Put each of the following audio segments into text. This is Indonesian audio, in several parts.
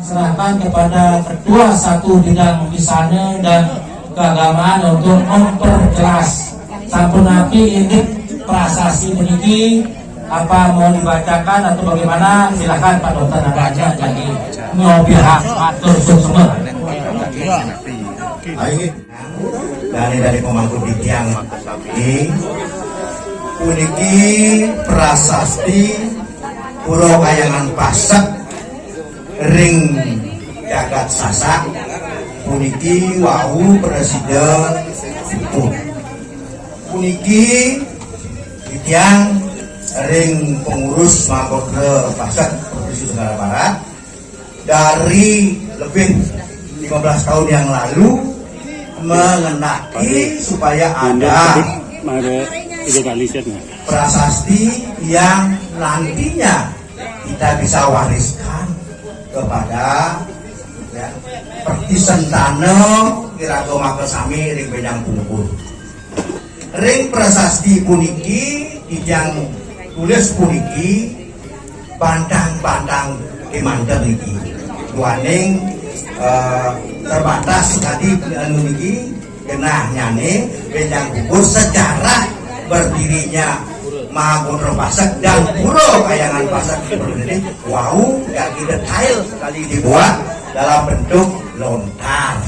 serahkan kepada ketua satu bidang misalnya dan keagamaan untuk memperjelas sampun napi ini prasasti meniki apa mau dibacakan atau bagaimana, silakan Pak Dokter baca jadi mau pihak atur semua. Dari pemangku bidyang ini puniki prasasti Pulau Kayangan Pasak ring jagat sasak puniki wau presiden puniki bidyang ring pengurus Makodre Pasak Provinsi Tenggara Barat dari lebih 15 tahun yang lalu mengenai supaya ada prasasti yang nantinya kita bisa wariskan kepada ya, pertisentane kirato makesami ring bedang pungkur ring prasasti puniki yang tulis puniki pantang-pantang kemanten iki waning terbatas tadi meniki kena nyane bedang pungkur sejarah berdirinya Mahakodre Pasak dan Pulau Kayangan Pasak ini wow gak detail sekali dibuat dalam bentuk lontar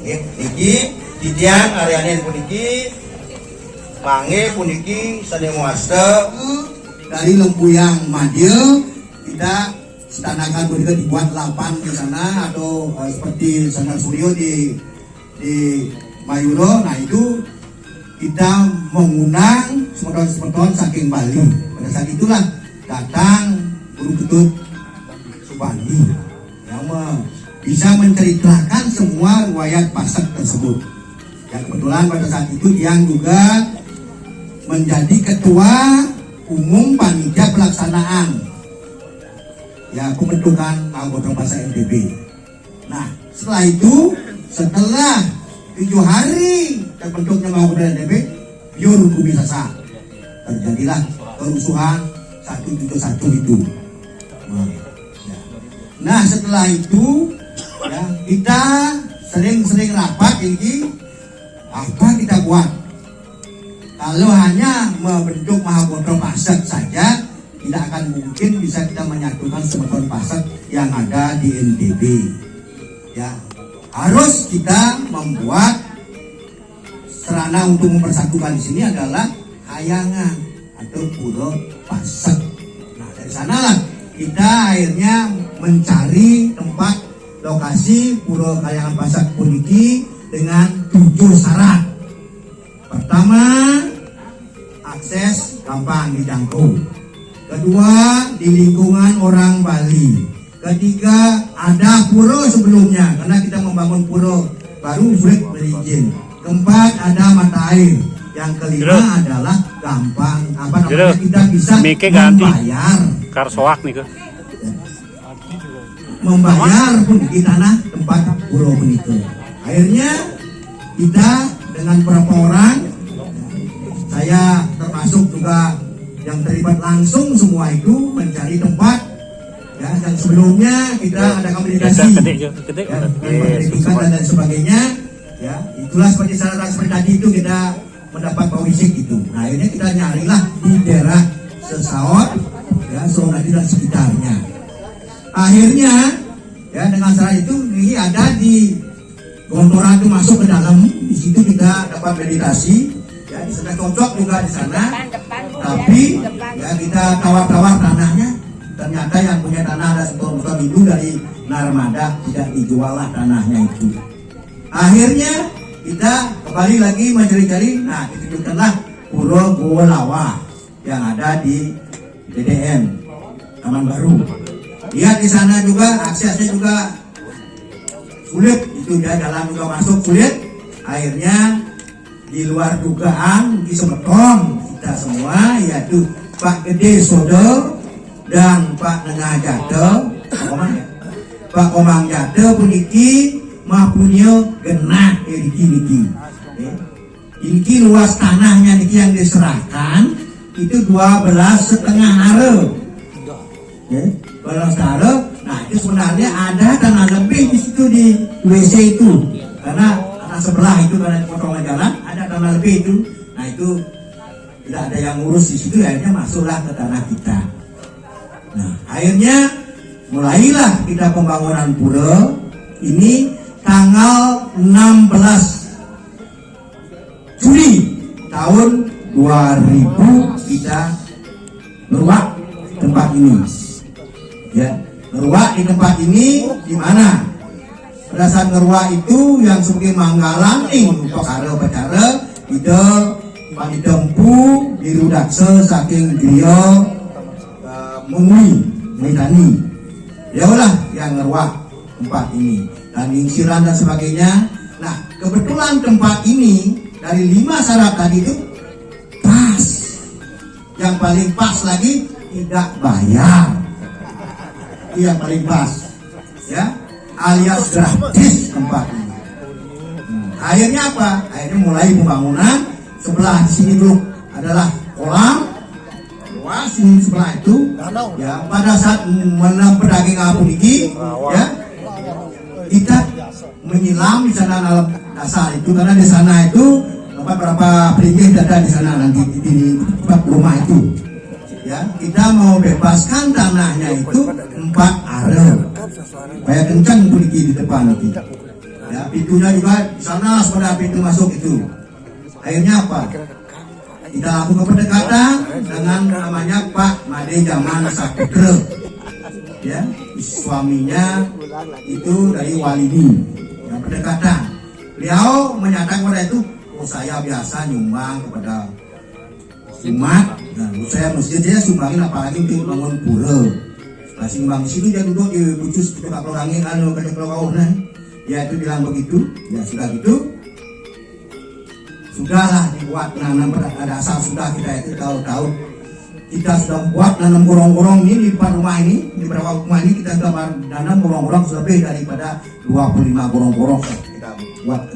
iki didiang areanin puniki mange puniki seni muasta dari Lempuyang Madieu kita setanakan puniki dibuat 8 di sana atau seperti Sandar Suryo di Mayuro. Nah itu kita mengundang semeton saking Bali. Pada saat itulah datang Guru Ketut Subandi yang bisa menceritakan semua riwayat Pasak tersebut. Ya kebetulan pada saat itu yang juga menjadi ketua umum panitia pelaksanaan ya pembentukan Mahakodre Pasak NTB. Nah setelah itu setelah 7 hari terbentuknya Mahakodre NTB biur Bumi Sasa terjadilah kerusuhan 171 itu. Nah setelah itu ya, kita sering-sering rapat ini apa kita buat. Kalau hanya membentuk Mahakodre Pasak saja tidak akan mungkin bisa kita menyatukan semeton Pasak yang ada di NTB. Ya, harus kita membuat sarana untuk mempersatukan di sini adalah Kayangan atau Pulau Pasak. Nah dari sanalah kita akhirnya mencari tempat lokasi Pulau Kayangan Pasak puniki dengan 7 syarat. Pertama, akses gampang dijangkau. Kedua, di lingkungan orang Bali. Ketiga, ada pura sebelumnya karena kita membangun pura baru sulit berizin. Keempat, ada mata air. Yang kelima adalah gampang apa namanya kita bisa membayar pun di tanah tempat pura begitu. Akhirnya kita dengan beberapa orang, saya termasuk juga yang terlibat langsung semua itu mencari tempat ya, dan sebelumnya kita ada komunikasi dan sebagainya ya, itulah seperti syarat seperti tadi itu kita mendapat pawisik itu. Nah akhirnya kita nyarilah di daerah Sesaot ya, Sonadi dan sekitarnya. Akhirnya ya dengan syarat itu ini ada di Gontora itu masuk ke dalam, di situ kita dapat meditasi ya, di sana cocok juga di sana. Tapi ya kita tawar-tawar tanahnya, ternyata yang punya tanah ada setor-setor itu dari Narmada, tidak dijual lah tanahnya itu. Akhirnya kita kembali lagi mencari-cari, nah ditunjukkanlah Pulau Gowolawa yang ada di DDN Taman Baru. Lihat di sana juga aksesnya juga sulit, itu dia dalam juga masuk sulit. Akhirnya di luar dugaan di semeton kita semua yaitu Pak Gede Sodo dan Pak Nengah Jate, Pak Omang Jate puniki mah punya genah niki. Ini luas tanahnya niki yang diserahkan itu 12,5 are. 12 are Nah itu sebenarnya ada tanah lebih di situ di WC itu, karena tanah sebelah itu karena potongan jalan ada tanah lebih itu. Nah itu tidak ada yang ngurus di situ, akhirnya masuklah ke tanah kita. Nah akhirnya mulailah kita pembangunan pura ini tanggal 16 Juli tahun 2000 kita ngeruak tempat ini. Ya, ngeruak di tempat ini di mana? Pada saat ngeruak itu yang sebagai manggalan untuk upacara itu panitempu biru daksa saking dia Meitani. Ya lah yang ngeruak tempat ini dan ingsiran dan sebagainya. Nah kebetulan tempat ini dari 5 syarat tadi itu pas. Yang paling pas lagi tidak bayar. Yang paling pas, ya, alias gratis tempat ini. Akhirnya apa? Akhirnya mulai pembangunan. Sebelah di sini dulu adalah kolam. Luas ini sebelah itu. Ya, pada saat menambah daging apun ini, ya, kita menyelam di sana dalam dasar itu karena di sana itu beberapa peringgi ada di sana nanti di rumah itu. Ya, kita mau bebaskan tanahnya itu 4 are. Kayak kencang pergi di depan itu. Ya, pintunya juga di sana sudah pintu masuk itu. Akhirnya apa? Kita lakukan pendekatan dengan namanya Pak Made Jaman Saputra. Ya, suaminya itu dari Walini. Yang pendekatan. Beliau menyatakan pada itu, oh saya biasa nyumbang kepada umat. Nah, saya mestinya sumbangin apalagi untuk bangun pura. Setelah sumbang situ dia duduk di pucus di dekat orangnya kalau ke nah. Ya itu bilang begitu. Ya sudah gitu. Sudahlah dibuat nanam pada asal sudah kita itu tahu-tahu kita sudah buat nanam gorong-gorong ini di depan rumah ini, di beberapa rumah ini kita sudah nanam gorong-gorong lebih daripada 25 gorong-gorong kita buat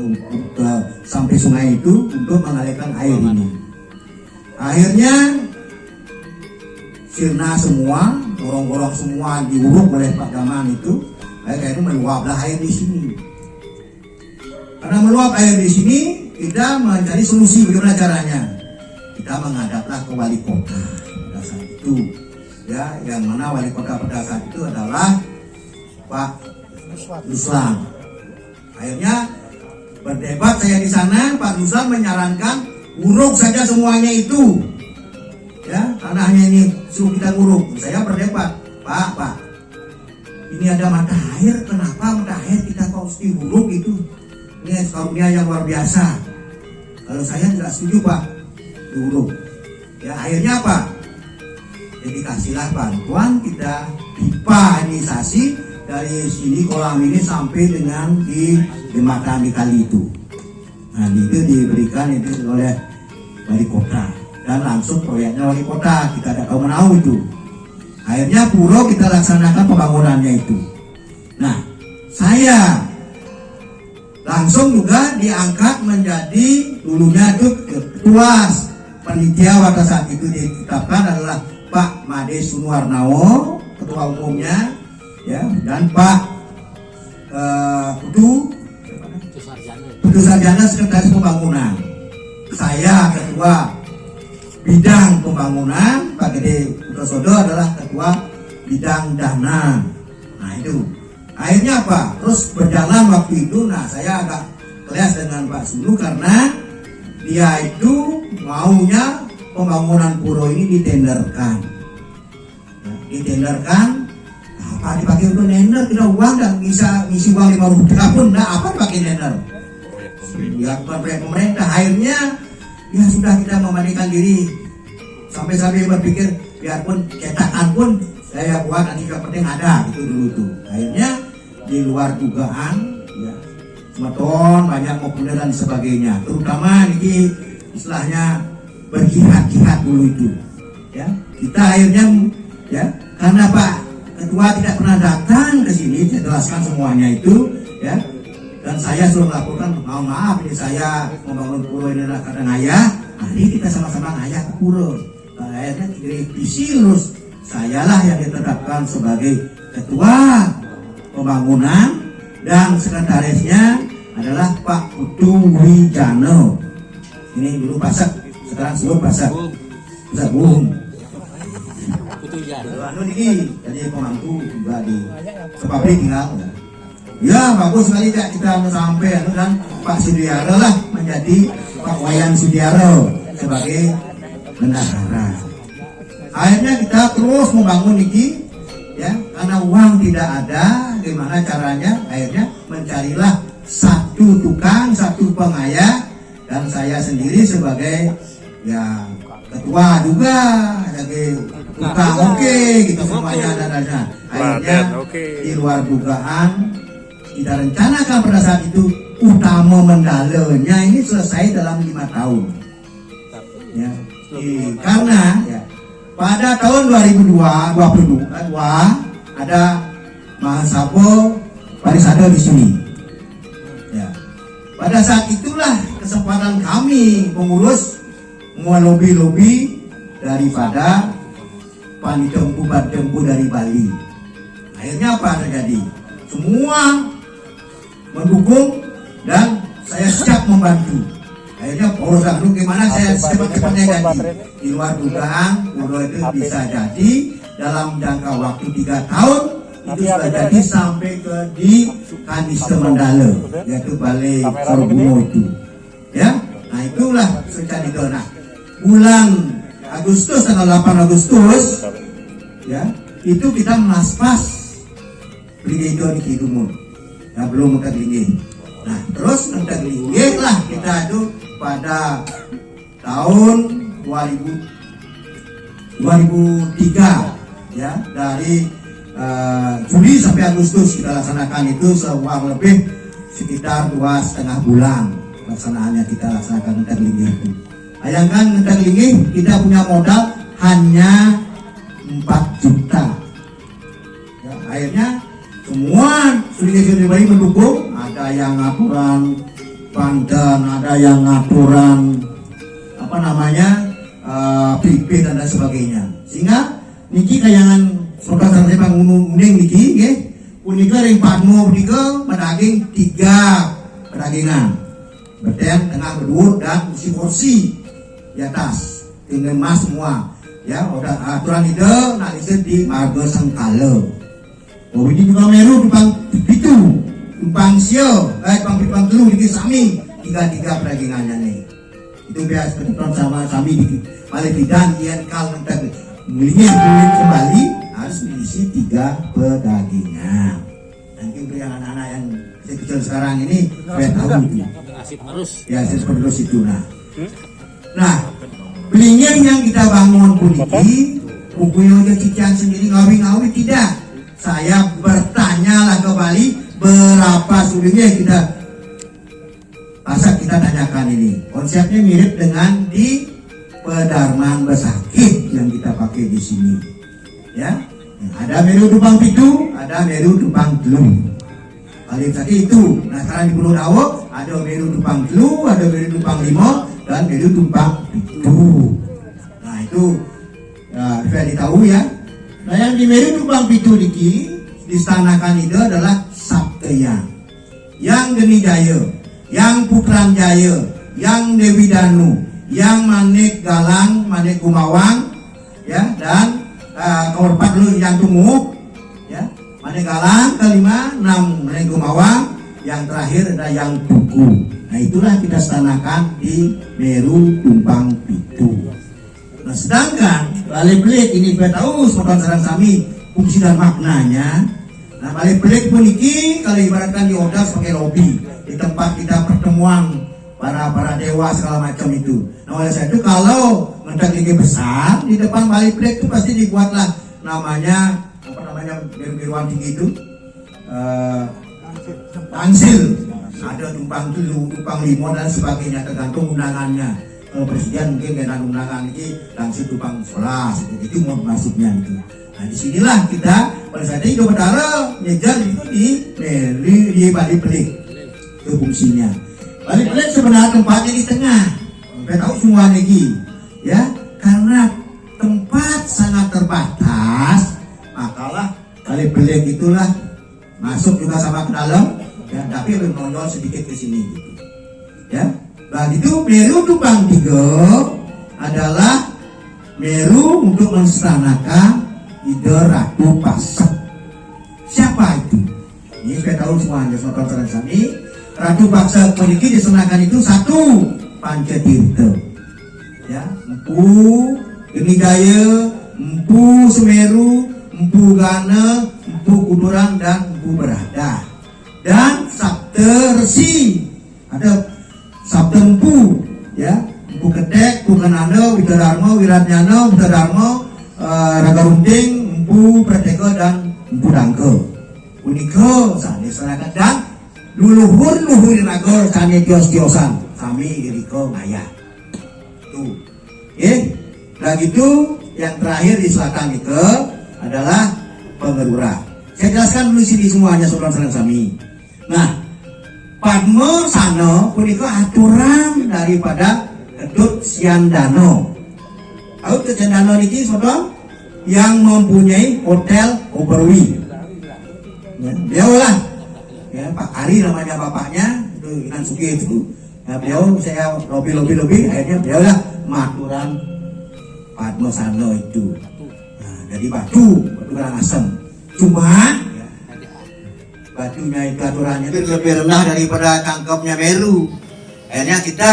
sampai sungai itu untuk mengalirkan air ini. Akhirnya sirna semua, gorong-gorong semua diuruk oleh Pak Gaman itu, akhirnya meluaplah air di sini. Karena meluap air di sini, kita mencari solusi bagaimana caranya. Kita menghadaplah ke wali kota pada saat itu, ya, yang mana wali kota pada saat itu adalah Pak Ruslan. Akhirnya berdebat saya di sana, Pak Ruslan menyarankan uruk saja semuanya itu, ya, tanahnya ini suruh kita uruk. Saya berdebat, Pak, ini ada mata air, kenapa mata air kita mesti uruk itu? Ini karunia yang luar biasa. Kalau saya tidak setuju Pak, diuruk. Ya akhirnya apa? Jadi kasihlah bantuan kita pipanisasi dari sini kolam ini sampai dengan di jembatan di kali itu. Nah itu diberikan itu oleh wali kota dan langsung proyeknya wali kota, kita tidak tahu menahu itu. Akhirnya pura kita laksanakan pembangunannya itu. Nah saya langsung juga diangkat menjadi dulunya itu ketua panitia pada saat itu ditetapkan adalah Pak Made Sunuwarnawo ketua umumnya, ya, dan Pak Putu Sarjana sekretaris pembangunan. Saya ketua bidang pembangunan, Pak Gede Putosodo adalah ketua bidang dana. Nah itu. Akhirnya apa? Terus berjalan waktu itu, nah saya agak kelas dengan Pak Sulu karena dia itu maunya pembangunan pura ini ditenderkan. Ya, ditenderkan, apa dipakai untuk tender? Tidak uang dan bisa ngisi uang 5 rupiah pun, nah apa dipakai tender? Ya proyek pemerintah. Akhirnya ya sudah kita memandikan diri sampai berpikir biarpun cetakan pun saya buat nanti yang penting ada itu dulu tuh. Akhirnya di luar dugaan, ya, semeton banyak populer dan sebagainya. Terutama ini istilahnya berjihad dulu itu. Ya, kita akhirnya, ya, karena Pak Ketua tidak pernah datang ke sini, saya jelaskan semuanya itu, ya. Dan saya suruh melaporkan, maaf ini saya membangun pura ini adalah karena ayah. Mari kita sama-sama ayah pura. Nah, akhirnya direvisi terus. Sayalah yang ditetapkan sebagai ketua pembangunan dan sekretarisnya adalah Pak Putu Wijano. Ini dulu Pasak, sekarang sebut Pasak. Pasak Bung. Putu Wijano. Anu ini jadi pemangku juga di pabrik tinggal. Ya bagus sekali Kak, kita sampai dan Pak Sudiaro lah menjadi Pak Wayan Sudiaro sebagai bendahara. Akhirnya kita terus membangun ini, ya, karena uang tidak ada, gimana caranya? Akhirnya mencarilah satu tukang, satu pengayak, dan saya sendiri sebagai ya ketua juga, sebagai tukang oke, gitu semuanya ada. Akhirnya di luar dugaan kita rencanakan pada saat itu utama mendalanya ini selesai dalam 5 tahun. Ya, karena ya, pada tahun 2022 ada Mahasapo Parisada di sini. Ya. Pada saat itulah kesempatan kami pengurus melobi-lobi daripada panitempu dari Bali. Akhirnya apa terjadi? Semua mendukung dan saya siap membantu. Akhirnya urusan dulu gimana saya cepat-cepatnya ganti. Di luar dugaan, Puro itu bisa jadi dalam jangka waktu 3 tahun itu sudah jadi sampai ke di Kaniste Mandala, yaitu Balai Sorghum itu. Ya, nah itulah secara itu. Nah, bulan Agustus tanggal 8 Agustus, ya itu kita menaspas Brigade di Kidumur. Ya belum Menteglingih. Nah terus Menteglingih lah kita itu pada tahun 2003 ya, dari Juli sampai Agustus kita laksanakan itu kurang lebih sekitar 2,5 bulan pelaksanaannya kita laksanakan Menteglingih itu. Bayangkan Menteglingih kita punya modal hanya 4 juta. Ya, akhirnya semua studi Bali mendukung, ada yang ngaturan pandan, ada yang ngaturan apa namanya PP dan lain sebagainya. Sehingga niki kayangan saudara saya bangun uning niki, nggih, punika ring padmo punika pedaging 3 pedagingan, beten tengah berdua dan kursi di atas dengan emas semua. Ya, udah aturan itu nak di Marga Sengkala. Oh ini juga Meru Dupang Pitu, Dupang Sio, Dupang Telu di Sami, 3 pedagingannya nih. Itu biasa kebetulan sama Sami di Balai Bidan Ian Kal Mentek milihnya duit kembali harus diisi 3 pedagingan. Nanti untuk yang anak-anak yang kecil sekarang ini saya tahu itu. Ya seperti itu nah. Nah, belingin yang kita bangun kuniki, bukunya udah cician sendiri ngawi-ngawi tidak. Saya bertanyalah ke Bali berapa sulitnya kita pasak, kita tanyakan ini. Konsepnya mirip dengan di Pedarman Besakih yang kita pakai di sini. Ya, ada Meru Dupang Pitu, ada Meru Dupang Telu. Bali Besakih itu. Nah sekarang di Pulau Dawo ada Meru Dupang Telu, ada Meru Dupang Limo, dan Meru Dupang Pitu. Nah itu saya ditahu ya. Nah yang di Meru Dupang Pitu niki distanakan itu adalah Sabteya, yang Geni Jaya, yang Putran Jaya, yang Dewi Danu, yang Manik Galang, Manik Gumawang, ya, dan keempat dulu yang Tunggu, ya, Manik Galang, kelima, 6 Manik Gumawang, yang terakhir ada yang Tugu. Nah itulah kita stanakan di Meru Dupang Pitu. Nah sedangkan Balai Belik ini kita tahu sopan sarang sami fungsi dan maknanya. Nah Balai Belik pun ini kalau ibaratkan di Oda sebagai lobby di tempat kita pertemuan para dewa segala macam itu. Nah oleh sebab itu kalau Menteglingih besar di depan Balai Belik itu pasti dibuatlah namanya apa namanya biru-biruan tinggi itu Tansil. Ada Tumpang Telu, Tumpang Limo dan sebagainya tergantung undangannya. Kalau presiden mungkin dengan undangan ini langsung Tumpang 11 itu mau masuknya itu. Nah disinilah kita pada saat itu berdarah nyejar itu di Balai Belik itu fungsinya. Balai Belik sebenarnya tempatnya di tengah. Kita tahu semua lagi ya, karena tempat sangat terbatas makalah kali belik itulah masuk juga sama ke dalam, ya, tapi lebih menonjol sedikit ke sini gitu. Ya, begitu Meru Tumpang 3 adalah Meru untuk menseranakan ide Ratu Pasak. Siapa itu? Ini supaya tahu semuanya, sobat Sami. Ratu Pasak memiliki diseranakan itu satu Pancatirta, ya, Empu Genidaya, Empu Semeru, Empu Gana, Empu Kuduran, dan Empu Berada. Dan Sabda Resi, ada Sabda Empu, ya, Empu Ketek, Empu Kananda, Widarma, Wiratnyana, Widarma, Raga Runting, Empu Prateka, dan Empu Dangka. Unika sane seragam dan luluhur raga sane tios-tiosan sami diriko ngaya. Tuh. Begitu yang terakhir di selatan itu adalah Pengerura. Saya jelaskan dulu sini semuanya saudara sami. Nah, Padma Sana punika aturan daripada Kedut Siandano. Tahu Kedut Siandano ini saudara yang mempunyai hotel Oberwi. Ya, beliau lah, ya, Pak Ari namanya bapaknya, itu Inan Suki itu. Ya, beliau saya lobby, akhirnya beliau lah maturan Padma Sana itu. Nah, dari batu Karangasem. Cuma ya, batunya itu aturannya itu lebih rendah daripada tangkapnya Meru. Akhirnya kita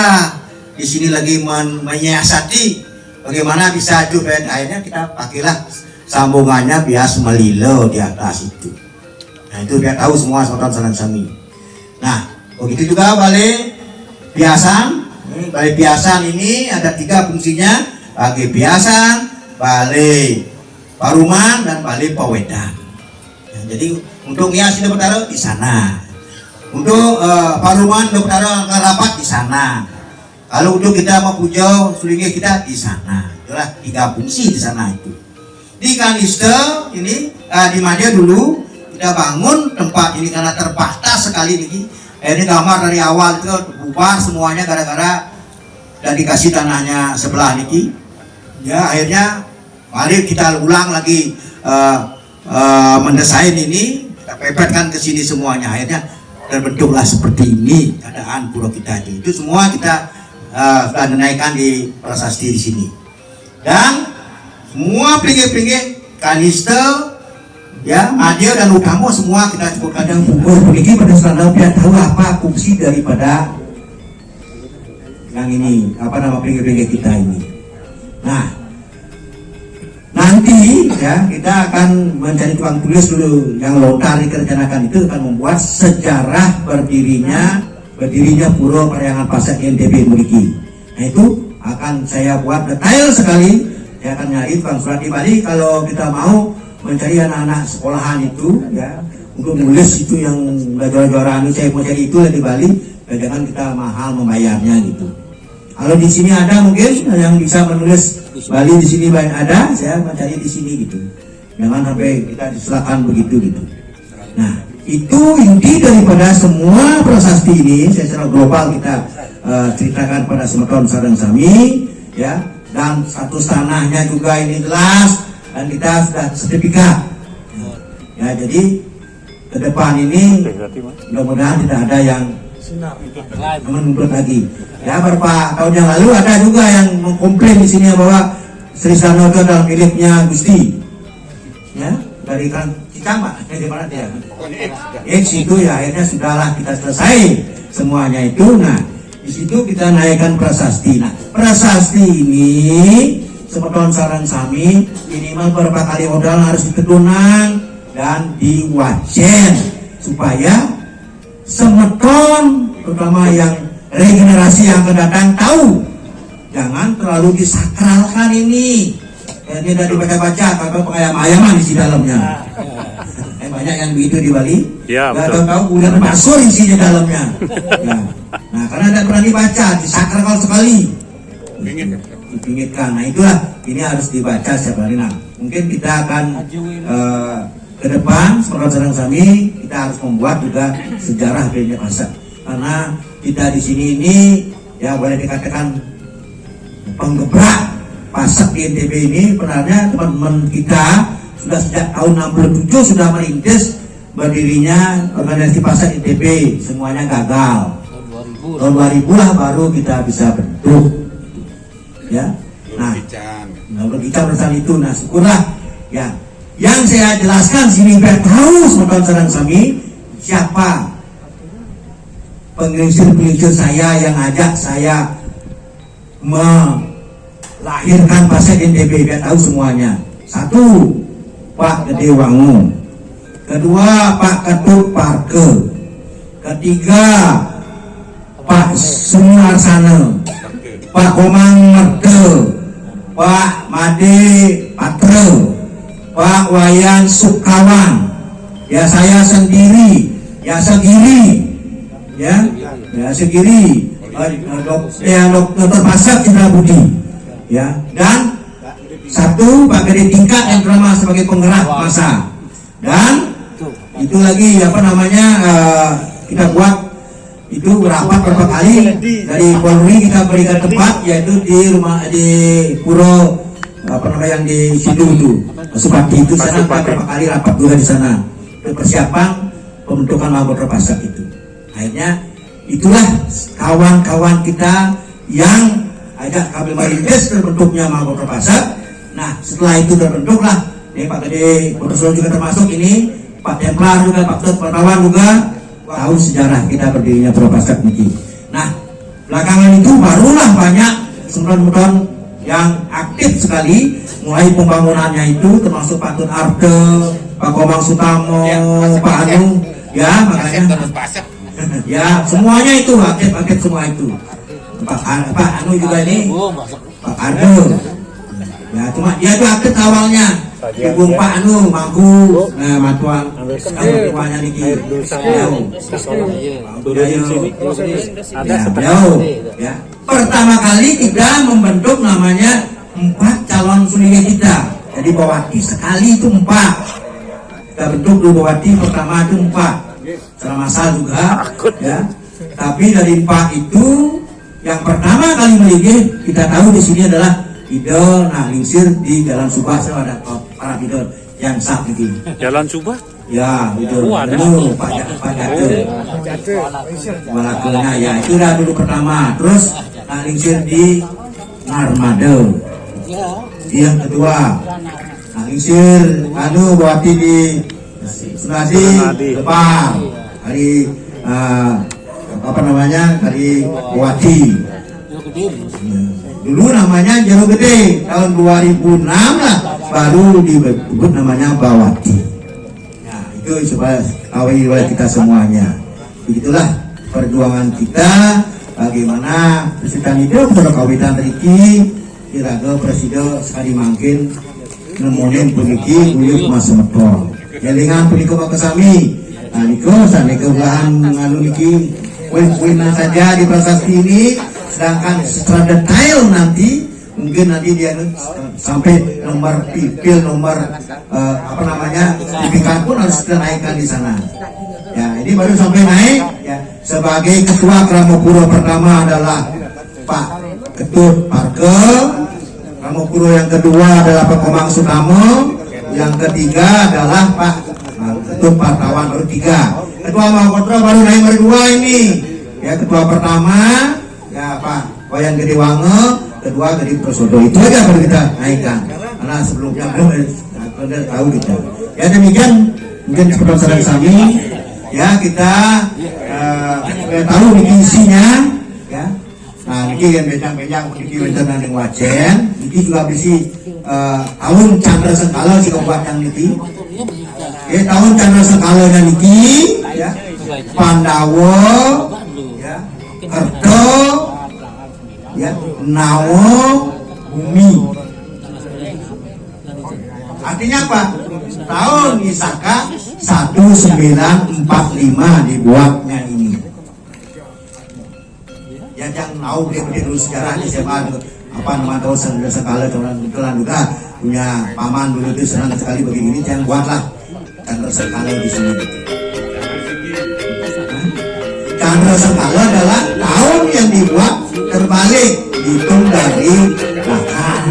di sini lagi menyiasati bagaimana bisa juga. Akhirnya kita pakailah sambungannya bias melilo di atas itu. Nah, itu biar tahu semua saudara sami. Nah, begitu juga balai biasan. Balai biasan ini ada 3 fungsinya: balai biasan, balai paruman, dan balai pawedan. Nah, jadi untuk ngias itu bertaruh di sana. Untuk paruman itu bertaruh rapat di sana. Kalau untuk kita mau puja sulingnya kita di sana. Itulah 3 fungsi di sana itu. Di Kanista ini di Madia dulu kita bangun tempat ini karena terbatas sekali ini. Ini gambar dari awal itu bubar semuanya gara-gara dan dikasih tanahnya sebelah niki. Ya, akhirnya mari kita ulang lagi mendesain ini, kita pepetkan ke sini semuanya. Akhirnya terbentuklah seperti ini keadaan pura kita itu. Itu semua kita sudah dinaikkan di prasasti di sini. Dan semua pinggir-pinggir Kanista, ya, Madia dan Utama semua kita sebutkan yang pukul begini pada standar biar tahu apa fungsi daripada yang ini, apa nama pinggir-pinggir kita ini. Nah, nanti ya kita akan mencari tukang tulis dulu yang lontar dikerjanakan itu akan membuat sejarah berdirinya Pura Parahyangan Pasak NTB memiliki. Nah, itu akan saya buat detail sekali. Saya akan nyari tukang surat di Bali kalau kita mau mencari anak-anak sekolahan itu, ya, untuk nulis itu yang juara-juara ini saya mau cari itu di Bali, ya, jangan kita mahal membayarnya gitu. Kalau di sini ada mungkin yang bisa menulis Bali di sini banyak ada, saya mencari di sini gitu. Jangan sampai kita disilakan begitu gitu. Nah, itu inti daripada semua prasasti ini. Saya secara global kita ceritakan pada Semeton Sarang Sami, ya, dan status tanahnya juga ini jelas. Dan kita sudah sertifikat. Ya, jadi ke depan ini mudah-mudahan tidak ada yang menurut lagi. Ya, beberapa tahun yang lalu ada juga yang mengkomplain di sini bahwa Sri Sano itu adalah miliknya Gusti. Ya, dari kan Cicang Pak, di mana dia? Itu ya akhirnya sudahlah kita selesai semuanya itu. Nah, di situ kita naikkan prasasti. Nah, prasasti ini Semeton Sarang Sami minimal beberapa kali modal harus diketunang dan diwajen supaya Semeton terutama yang regenerasi yang akan datang tahu jangan terlalu disakralkan ini. Ini udah dibaca-baca kalau pengayam-ayaman di dalamnya. Banyak yang begitu di Bali. Ya, betul. Tahu bulan basur isinya dalamnya. Ya. Nah, karena tidak pernah dibaca, disakralkan sekali. Dipinggirkan. Nah, itulah ini harus dibaca setiap hari. Nah, mungkin kita akan ke depan Semeton Sarang Sami kita harus membuat juga sejarah Benja Pasak. Karena kita di sini ini ya boleh dikatakan penggebrak Pasak di NTB ini. Sebenarnya teman-teman kita sudah sejak tahun 67 sudah merintis berdirinya organisasi pasar ITB, semuanya gagal. Tahun 2000 lah baru kita bisa bentuk, ya. Nah, berbicara tentang itu, nah syukurlah, ya. Yang saya jelaskan sini biar tahu saudara sarang sami siapa penginsir saya yang ajak saya melahirkan pasar ITB, biar tahu semuanya. Satu, Pak Gede Wangu. Kedua, Pak Ketut Parke. Ketiga, Pak Sunarsana. Pak Komang Merde. Pak Made Patre. Pak Wayan Sukawan. Ya saya sendiri. Ya Segiri. Ya Segiri. Dr. Pasat Citra Budi. Ya, dan satu Pak Gede Tingkat yang drama sebagai penggerak massa. Dan itu lagi apa namanya, kita buat itu rapat beberapa kali dari Polri, kita berikan tempat yaitu di rumah di Puro apa namanya yang di situ itu Supati itu sana beberapa kali rapat juga di sana untuk persiapan pembentukan Mahkota Pasar itu. Akhirnya itulah kawan-kawan kita yang ajak kami merintis terbentuknya Mahkota Pasar. Nah setelah itu terbentuklah ini Pak Gede Potosolo juga termasuk, ini Pak Templar juga, Pak Tet Pertawan juga tahu sejarah kita berdirinya Propasar niki. Nah belakangan itu barulah banyak sembilan yang aktif sekali mulai pembangunannya itu, termasuk Pak Tun Arde, Pak Komang Sutamo, Pak Anu, ya makanya ya semuanya itu aktif semua itu. Pak Anu juga ini, Pak Arde, ya cuma dia itu aktif awalnya. Ibu Pak Anu Mangku, nah matuan, tuanya niki, ya. Pertama kali kita membentuk namanya 4 calon sungai kita. Jadi Bawati sekali itu 4. Kita bentuk dulu Bawati pertama itu 4. Secara massal juga, ya. Tapi dari 4 itu yang pertama kali meligih kita tahu di sini adalah Idol Naglingsir di Jalan Subah. Saya ada para idol yang sah gitu. Jalan Subah? Ya, itu Pak Jate. Walakanya ya itu dah dulu pertama. Terus Naglingsir di Narmada. Yang kedua Naglingsir Bawati di Sunadi Depan. Hari apa namanya? Hari Bawati. Dulu namanya Jero Gede, tahun 2006 lah baru disebut namanya Bawati. Nah itu supaya tahu oleh kita semuanya. Begitulah perjuangan kita, bagaimana Presiden hidup untuk kawitan Riki, kira-kira Presiden sekali mangkin nemonin begini buyut mas semeton. Jalingan peniko kesami, nah niko saneko bahan nganu niki, poin-poinnya saja di prasasti ini. Sedangkan secara detail nanti mungkin nanti dia sampai nomor pipil, nomor apa namanya tipikal pun harus dinaikkan di sana. Ya ini baru sampai naik. Ya sebagai ketua Kramopuro pertama adalah Pak Ketut Parke, Kramopuro yang kedua adalah Pak Komang Sutamo, yang ketiga adalah Pak Ketut Partawan baru 3. Ketua Mahkota baru naik baru 2 ini. Ya ketua pertama ya Pak Wayan Gede Wange, kedua Gede Prosodo. Itu aja baru kita naikkan karena sebelumnya belum tahu kita. Ya demikian mungkin seperti saudara kami ya kita tahu ini isinya ya. Nah ini yang bejang-bejang ini rencana yang wajen ini juga berisi tahun Chandra Sekala si obat yang niki tahun Chandra Sekala yang niki ya Pandawa ya Kerto ya Nawo Bumi. Artinya apa? Tahun Isaka 1945 dibuatnya ini. Ya jangan tahu dia dulu sejarah di SMA apa nama tahu sekali kebetulan juga punya paman dulu itu senang sekali begini, jangan buatlah Chandra Sekala di sini. Chandra Sekala adalah tahun yang dibuat terbalik, hitung dari belakang.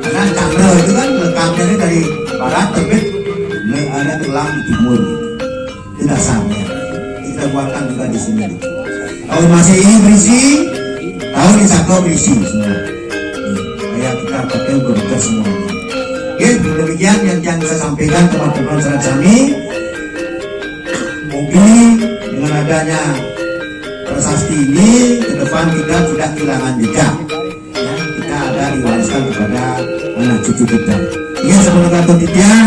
Karena Chandra itu kan lekatnya dari barat keluarkan juga di sini. Tahun Masehi berisi, tahun Insya berisi semua. Kayak kita pakai bekerja semua. Oke, demikian yang saya sampaikan teman-teman saudara kami. Mungkin dengan adanya prasasti ini ke depan kita tidak kehilangan jejak. Ya, kita ada diwariskan kepada anak cucu kita. Ini sebelum kartu titian,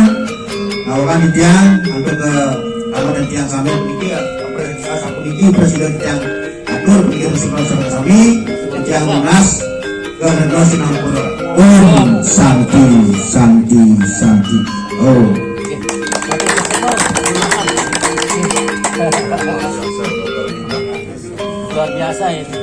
awakan titian untuk ke amat dan tiang kami memiliki presiden tiang atur memiliki presiden kami tiang munas ke negara Singapura. Om Santi Santi Santi. Oh. Luar biasa ini.